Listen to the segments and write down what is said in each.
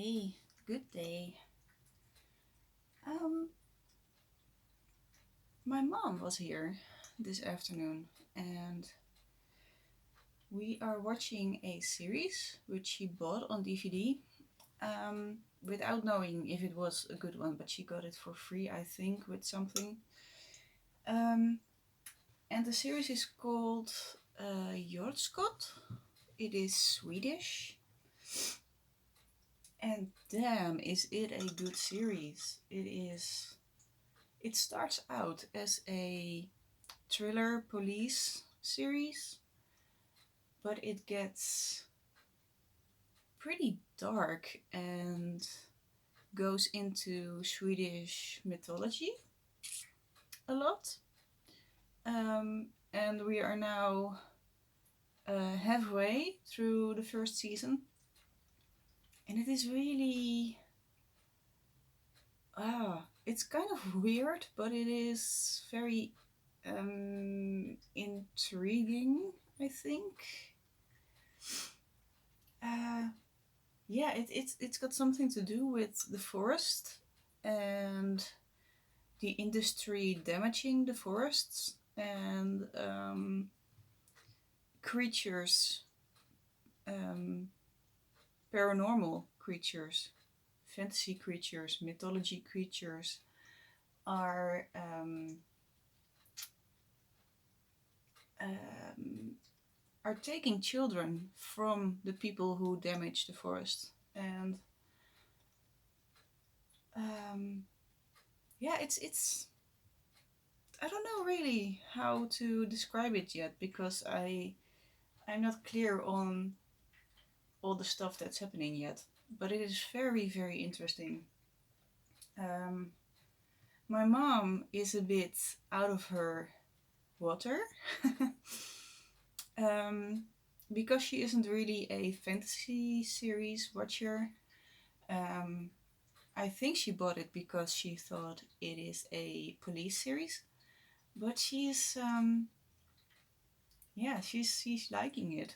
Hey, good day. Um, my mom was here this afternoon and we are watching a series which she bought on DVD without knowing if it was a good one, but she got it for free, I think, with something. Um, and the series is called Jordskott. It is Swedish. And damn, is it a good series? It is. It starts out as a thriller police series, but it gets pretty dark and goes into Swedish mythology a lot. And we are now halfway through the first season, and it is really it's kind of weird, but it is very intriguing, I think. Uh, yeah, it's got something to do with the forest and the industry damaging the forests and creatures, um, paranormal creatures, fantasy creatures, mythology creatures are um, are taking children from the people who damage the forest. And um, yeah, it's I don't know really how to describe it yet because I'm not clear on all the stuff that's happening yet. But it is very very interesting. Um, my mom is a bit out of her water. um, because she isn't really a fantasy series watcher. Um, I think she bought it because she thought it is a police series, but she's liking it,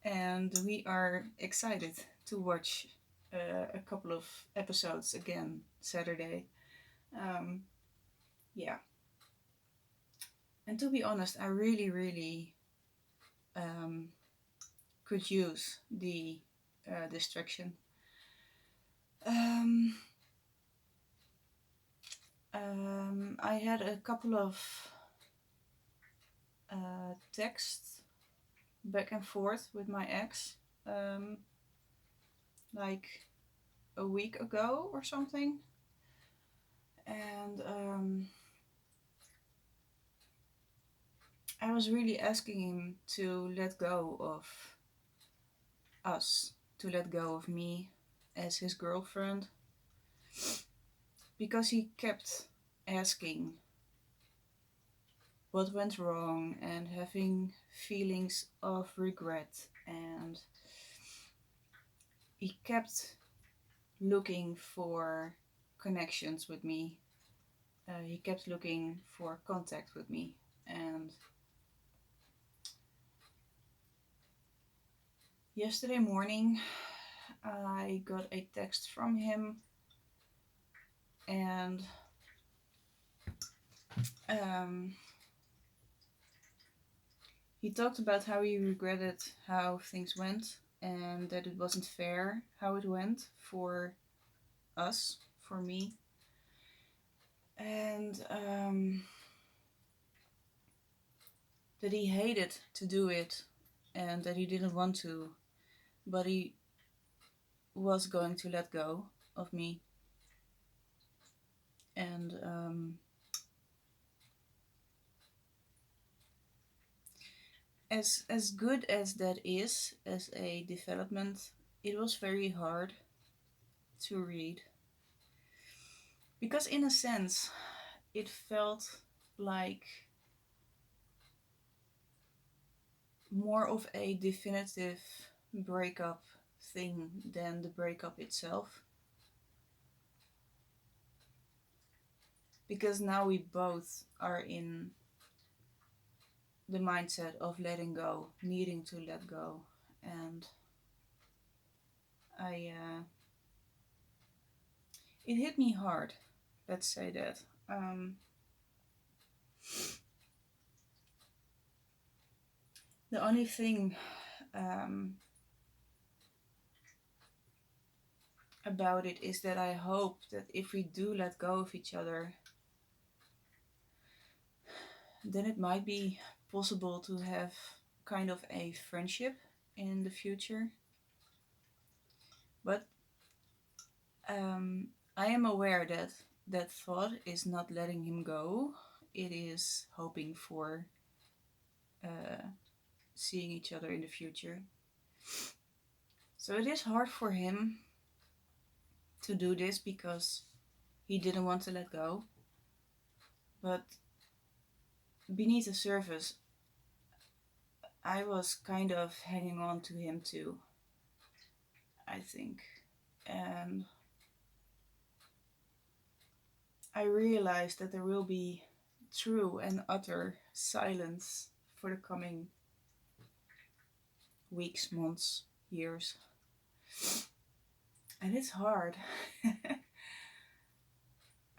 and we are excited to watch a couple of episodes again Saturday. Um, yeah, and to be honest, I really really um, could use the distraction. Um, I had a couple of texts back and forth with my ex, um, like a week ago or something, and I was really asking him to let go of us, to let go of me as his girlfriend, because he kept asking what went wrong and having feelings of regret, and he kept looking for connections with me. He kept looking for contact with me, and yesterday morning I got a text from him, and um, he talked about how he regretted how things went and that it wasn't fair how it went for us, for me, and that he hated to do it and that he didn't want to, but he was going to let go of me. And as good as that is as a development, it was very hard to read because in a sense it felt like more of a definitive breakup thing than the breakup itself, because now we both are in the mindset of letting go, needing to let go, and it hit me hard. Let's say that. The only thing about it is that I hope that if we do let go of each other, then it might be possible to have kind of a friendship in the future. But I am aware that that thought is not letting him go. It is hoping for seeing each other in the future. So it is hard for him to do this because he didn't want to let go. But beneath the surface, I was kind of hanging on to him too, I think. And I realized that there will be true and utter silence for the coming weeks, months, years. And it's hard.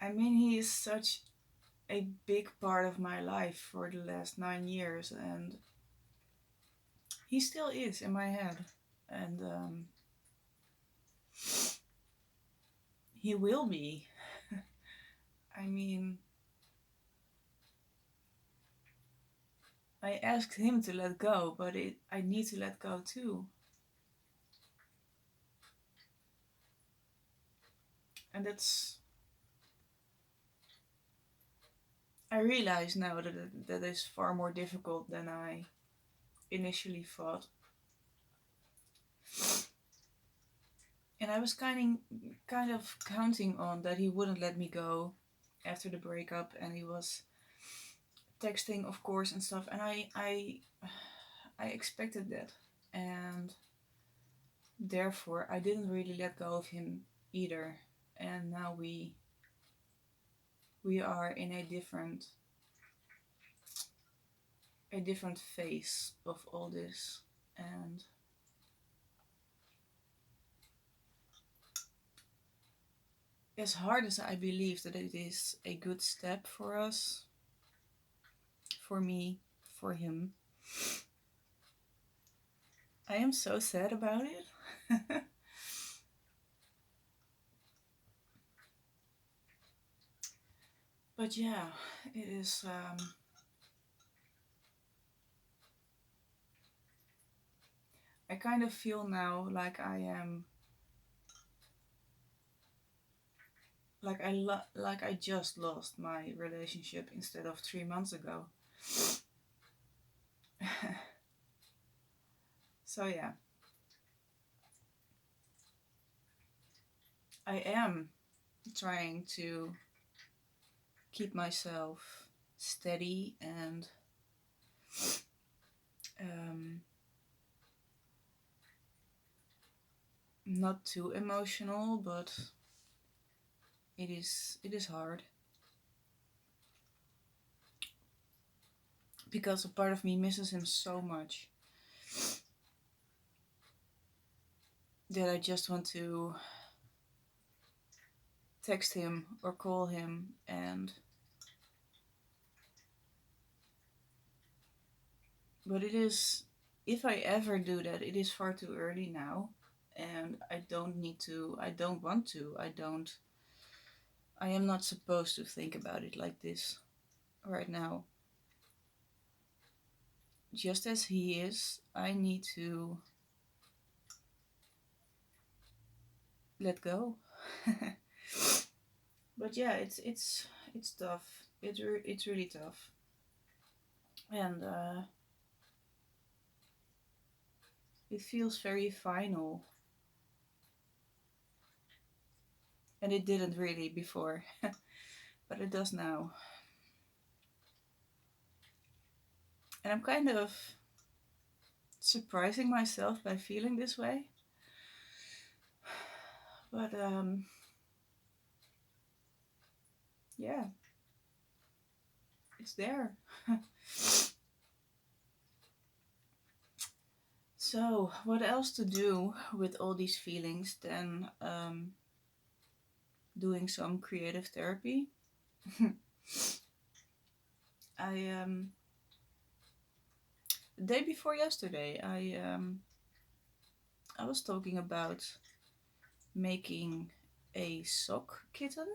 I mean, he is such a big part of my life for the last 9 years, and he still is in my head. And he will be. I mean, I asked him to let go, but I need to let go too. And I realize now that is far more difficult than I initially thought. And I was kind of counting on that he wouldn't let me go after the breakup, and he was texting, of course, and stuff. And I expected that, and therefore I didn't really let go of him either. And now we are in a different phase of all this. And as hard as I believe that it is a good step for us, for me, for him, I am so sad about it. But yeah, it is I kind of feel now like I am like I just lost my relationship instead of 3 months ago. So yeah, I am trying to keep myself steady and not too emotional, but it is hard because a part of me misses him so much that I just want to text him or call him. But it is, if I ever do that, it is far too early now, and I don't want to, I am not supposed to think about it like this right now. Just as he is, I need to let go. But yeah, it's tough. It's really tough. And it feels very final. And it didn't really before, but it does now. And I'm kind of surprising myself by feeling this way. But yeah, it's there. So, what else to do with all these feelings than doing some creative therapy? I the day before yesterday, I was talking about making a sock kitten,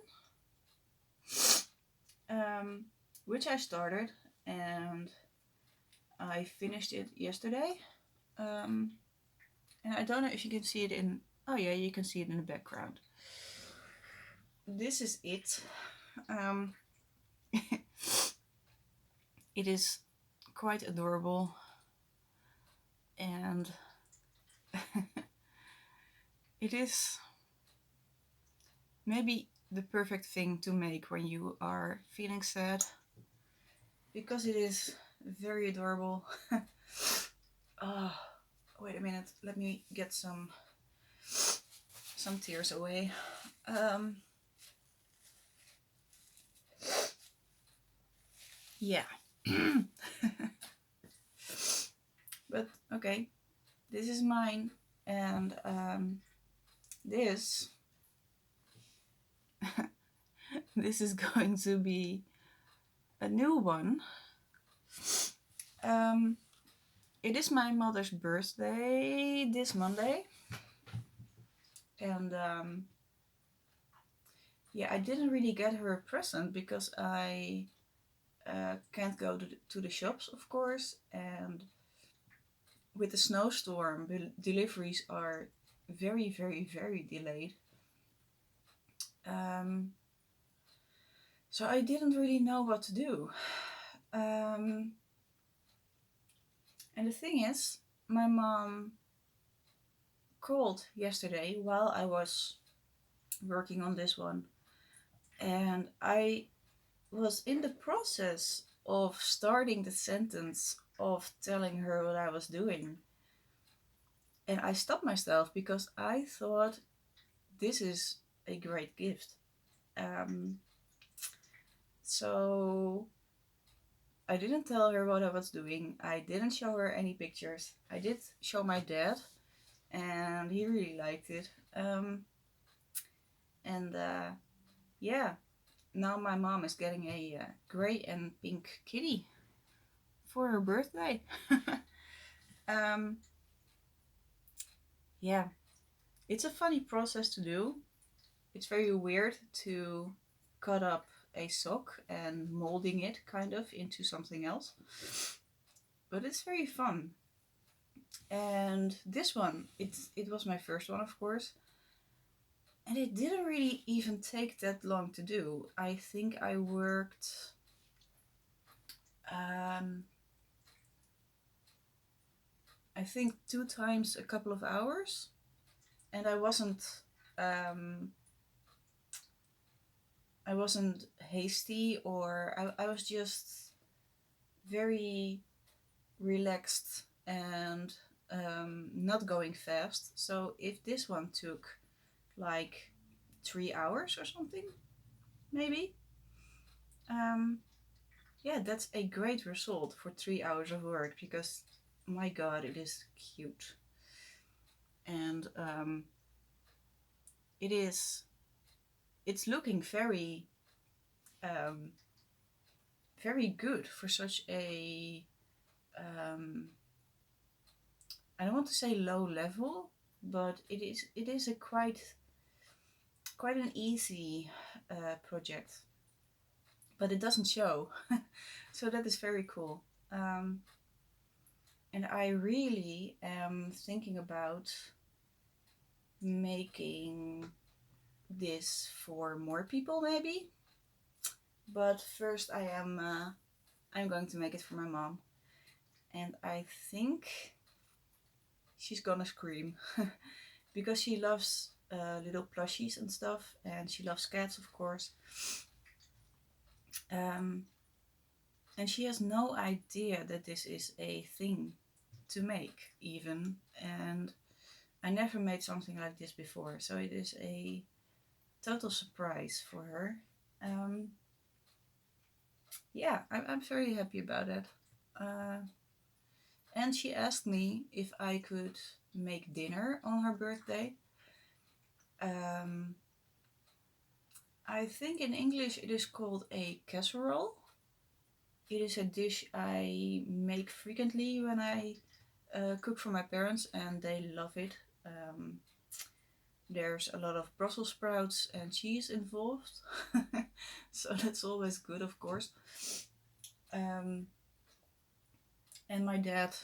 which I started, and I finished it yesterday. And I don't know if you can see it in. Oh yeah, you can see it in the background. This is it. It is quite adorable, and it is maybe the perfect thing to make when you are feeling sad, because it is very adorable. Oh, wait a minute, let me get some tears away. Yeah. But okay, this is mine, and this this is going to be a new one. It is my mother's birthday this Monday, and yeah, I didn't really get her a present because I can't go to the shops, of course, and with the snowstorm, deliveries are very, very, very delayed. So I didn't really know what to do. And the thing is, my mom called yesterday while I was working on this one, and I was in the process of starting the sentence of telling her what I was doing. And I stopped myself because I thought this is a great gift. So I didn't tell her what I was doing. I didn't show her any pictures. I did show my dad, and he really liked it. And yeah, now my mom is getting a gray and pink kitty for her birthday. Yeah, it's a funny process to do. It's very weird to cut up a sock and molding it kind of into something else, but it's very fun. And this one, it was my first one, of course, and it didn't really even take that long to do. I think I worked I think 2 times a couple of hours, and um, I wasn't hasty, or I was just very relaxed and not going fast. So if this one took like 3 hours or something, maybe, yeah, that's a great result for 3 hours of work, because my god, it is cute. And it's looking very very good for such a I don't want to say low level, but it is a quite an easy project, but it doesn't show. So that is very cool. And I really am thinking about making this for more people, maybe. But first, I'm going to make it for my mom, and I think she's gonna scream because she loves little plushies and stuff, and she loves cats, of course. And she has no idea that this is a thing to make, even. And I never made something like this before, so it is a total surprise for her. Yeah, I'm very happy about it. And she asked me if I could make dinner on her birthday. I think in English it is called a casserole. It is a dish I make frequently when I cook for my parents, and they love it. There's a lot of Brussels sprouts and cheese involved, so that's always good, of course. And my dad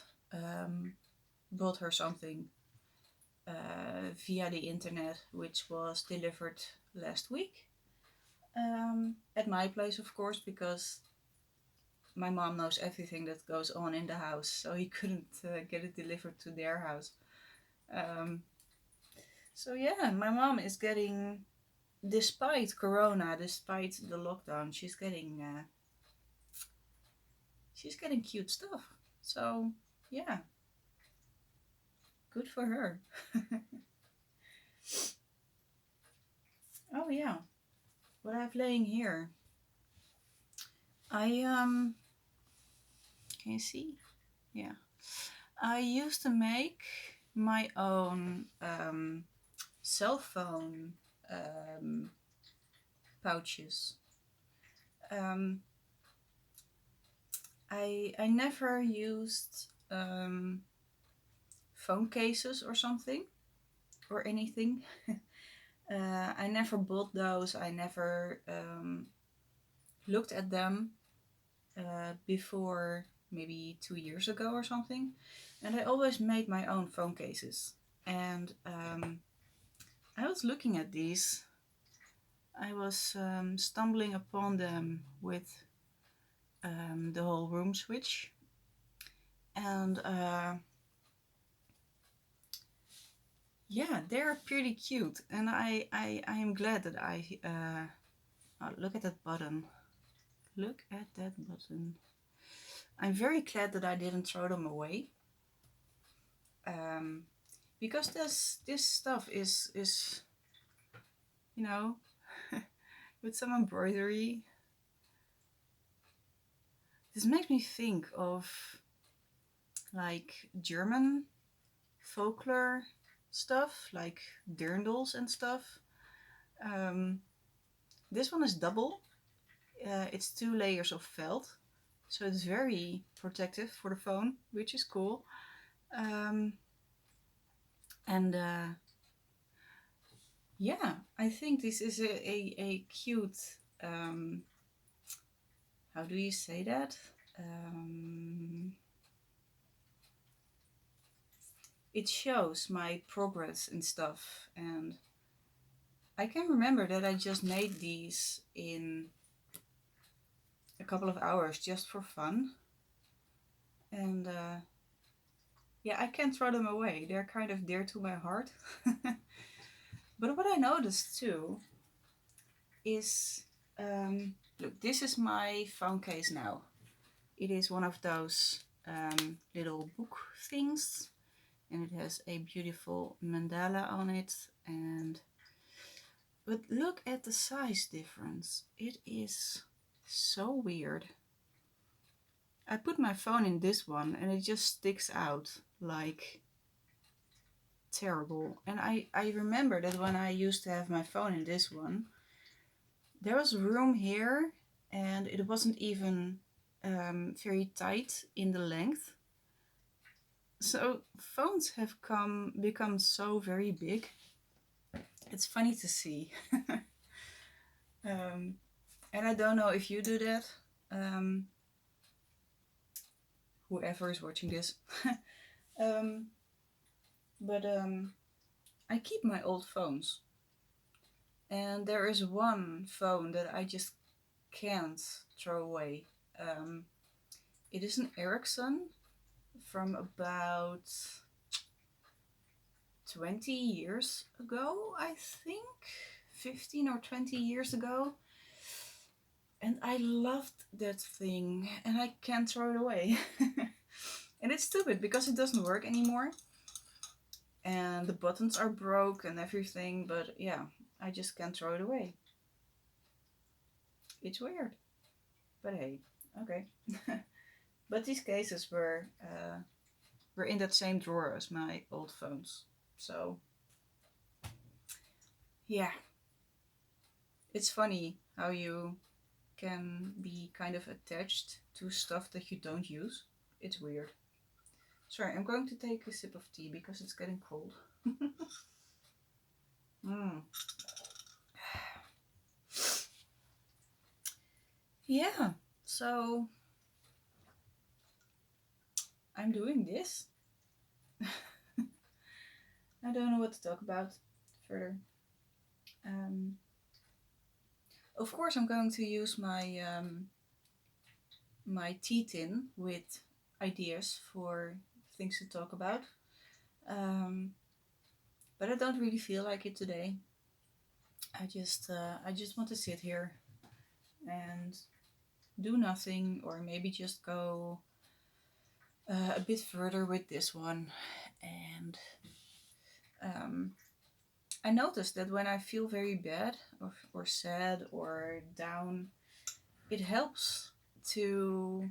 bought her something via the internet, which was delivered last week at my place, of course, because my mom knows everything that goes on in the house, so he couldn't get it delivered to their house. So yeah, my mom is getting, despite Corona, despite the lockdown, she's getting cute stuff. So yeah, good for her. Oh yeah, what I have laying here. Can you see? Yeah. I used to make my own cell phone pouches. I never used phone cases or something or anything. I never bought those. I never looked at them before maybe 2 years ago or something. And I always made my own phone cases. And I was looking at these. I was stumbling upon them with the whole room switch. And yeah, they're pretty cute. And I am glad that oh, look at that button. Look at that button. I'm very glad that I didn't throw them away. Because this stuff is you know, with some embroidery. This makes me think of like German folklore stuff, like dirndls and stuff. This one is double. It's 2 layers of felt, so it's very protective for the phone, which is cool. And yeah, I think this is a cute, how do you say that? It shows my progress and stuff, and I can remember that I just made these in a couple of hours just for fun. And yeah, I can't throw them away. They're kind of dear to my heart. But what I noticed too is, look, this is my phone case now. It is one of those little book things, and it has a beautiful mandala on it. But look at the size difference. It is so weird. I put my phone in this one and it just sticks out like terrible. And I remember that when I used to have my phone in this one, there was room here and it wasn't even very tight in the length. So phones have become so very big. It's funny to see. And I don't know if you do that. Whoever is watching this. But I keep my old phones. And there is one phone that I just can't throw away. It is an Ericsson from about 20 years ago, I think. 15 or 20 years ago. And I loved that thing and I can't throw it away. And it's stupid because it doesn't work anymore. And the buttons are broke and everything, but yeah, I just can't throw it away. It's weird. But hey, okay. But these cases were were in that same drawer as my old phones. So, yeah. It's funny how you can be kind of attached to stuff that you don't use. It's weird. Sorry, I'm going to take a sip of tea because it's getting cold. mm. Yeah, so I'm doing this. I don't know what to talk about further. Um, of course, I'm going to use my tea tin with ideas for things to talk about. But I don't really feel like it today. I just want to sit here and do nothing, or maybe just go a bit further with this one. And I noticed that when I feel very bad or sad or down, it helps to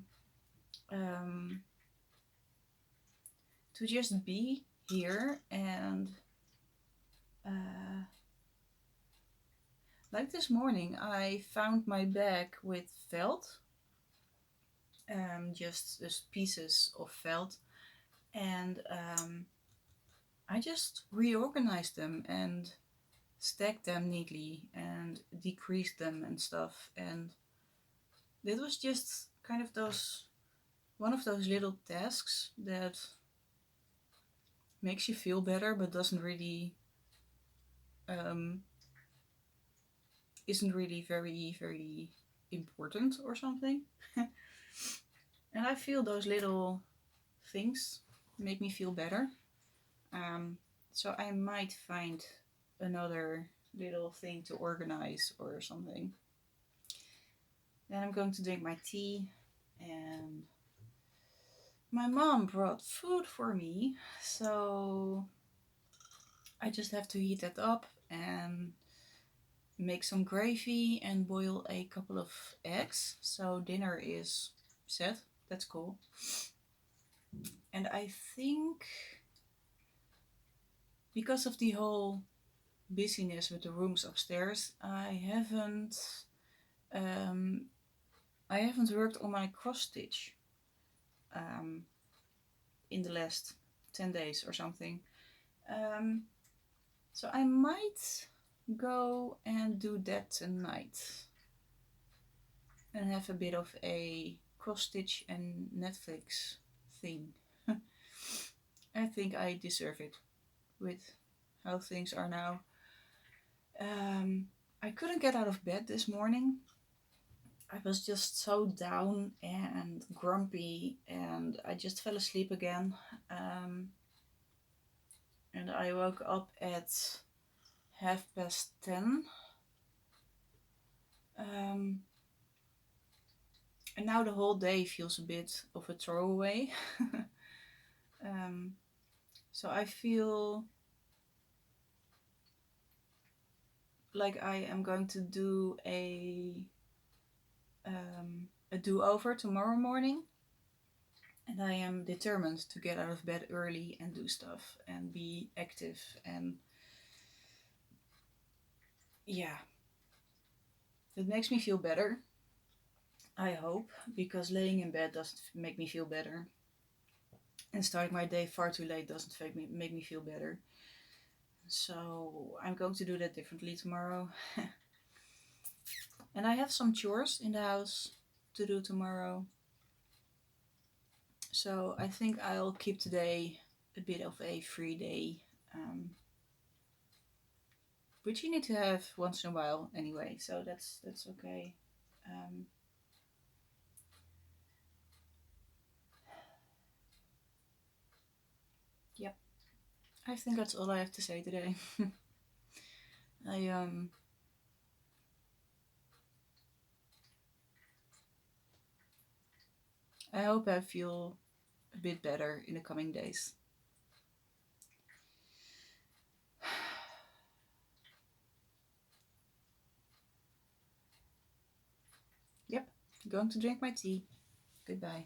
um, to just be here and like this morning, I found my bag with felt, just pieces of felt, and I just reorganized them and stacked them neatly and decreased them and stuff. And it was just kind of one of those little tasks that makes you feel better, but doesn't really, um, isn't really very, very important or something. And I feel those little things make me feel better. So I might find another little thing to organize or something. Then I'm going to drink my tea, and my mom brought food for me, so I just have to heat that up and make some gravy and boil a couple of eggs. So dinner is set. That's cool. And I think because of the whole busyness with the rooms upstairs, um, I haven't worked on my cross stitch um, in the last 10 days or something. So I might go and do that tonight and have a bit of a cross stitch and Netflix thing. I think I deserve it with how things are now. I couldn't get out of bed this morning. I was just so down and grumpy, and I just fell asleep again. And I woke up at 10:30. And now the whole day feels a bit of a throwaway. So I feel like I am going to do a do-over tomorrow morning, and I am determined to get out of bed early and do stuff and be active. And yeah, it makes me feel better, I hope, because laying in bed doesn't make me feel better, and starting my day far too late doesn't make me feel better. So I'm going to do that differently tomorrow. And I have some chores in the house to do tomorrow. So I think I'll keep today a bit of a free day, which you need to have once in a while anyway. So that's okay. Yep, I think that's all I have to say today. I hope I feel a bit better in the coming days. Yep, going to drink my tea. Goodbye.